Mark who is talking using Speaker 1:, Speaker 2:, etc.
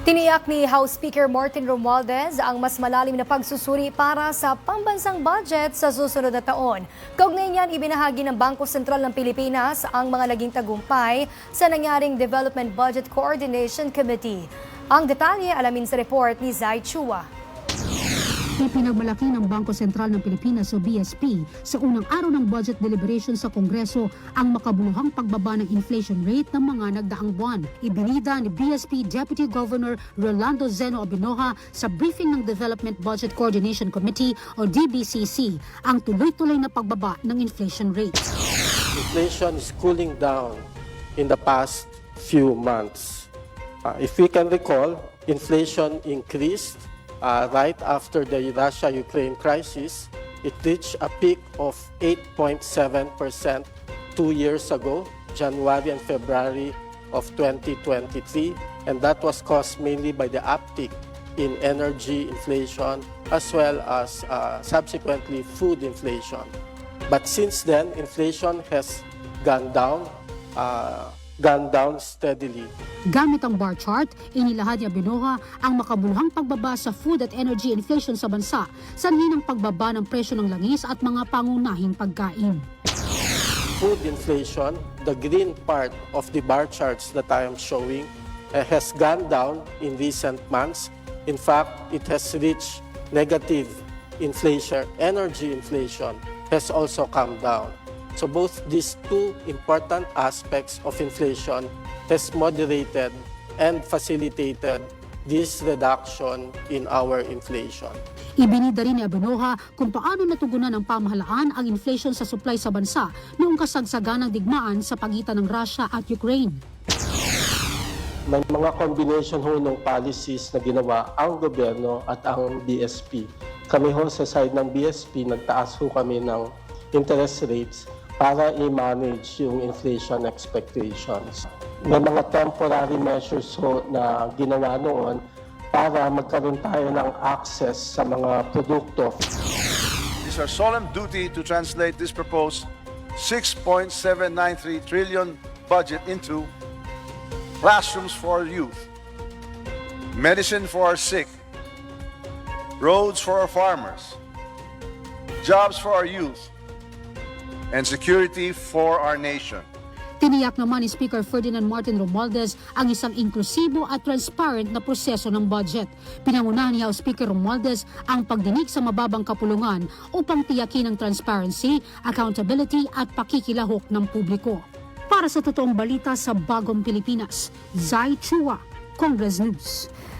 Speaker 1: Tiniyak ni House Speaker Martin Romualdez ang mas malalim na pagsusuri para sa pambansang budget sa susunod na taon. Kaugnay niyan, ibinahagi ng Bangko Sentral ng Pilipinas ang mga naging tagumpay sa nangyaring Development Budget Coordination Committee. Ang detalye alamin sa report ni Zai Chua.
Speaker 2: Ipinagmalaki ng Bangko Sentral ng Pilipinas o BSP sa unang araw ng budget deliberation sa Kongreso ang makabuluhang pagbaba ng inflation rate ng mga nagdaang buwan. Ibinida ni BSP Deputy Governor Rolando Zeno Abinoja sa briefing ng Development Budget Coordination Committee o DBCC ang tuloy-tuloy na pagbaba ng inflation rate.
Speaker 3: Inflation is cooling down in the past few months. If we can recall, inflation increased right after the Russia-Ukraine crisis. It reached a peak of 8.7% 2 years ago, January and February of 2023, and that was caused mainly by the uptick in energy inflation as well as subsequently food inflation. But since then, inflation has gone down steadily.
Speaker 2: Gamit ang bar chart, inilahad ni Abinoja ang makabuluhang pagbaba sa food at energy inflation sa bansa, sanhi ng pagbaba ng presyo ng langis at mga pangunahing pagkain.
Speaker 3: Food inflation, the green part of the bar charts that I am showing, has gone down in recent months. In fact, it has reached negative inflation. Energy inflation has also come down. So both these two important aspects of inflation has moderated and facilitated this reduction in our inflation.
Speaker 2: Ibinida rin ni Abinoja kung paano natugunan ng pamahalaan ang inflation sa supply sa bansa noong kasagsagan ng digmaan sa pagitan ng Russia at Ukraine.
Speaker 3: May mga combination ho ng policies na ginawa ang gobyerno at ang BSP. Kami ho sa side ng BSP, nagtaas ho kami ng interest rates para i-manage yung inflation expectations. May mga temporary measures ho na ginawa noon para magkaroon tayo ng access sa mga produkto.
Speaker 4: It is our solemn duty to translate this proposed 6.793 trillion budget into classrooms for our youth, medicine for our sick, roads for our farmers, jobs for our youth, and security for our nation.
Speaker 2: Tiniyak naman ni Speaker Ferdinand Martin Romualdez ang isang inklusibo at transparent na proseso ng budget. Pinangunahan ni House Speaker Romualdez ang pagdinig sa mababang kapulungan upang tiyakin ang transparency, accountability at pakikilahok ng publiko. Para sa totoong balita sa Bagong Pilipinas, Zai Chua, Congress News.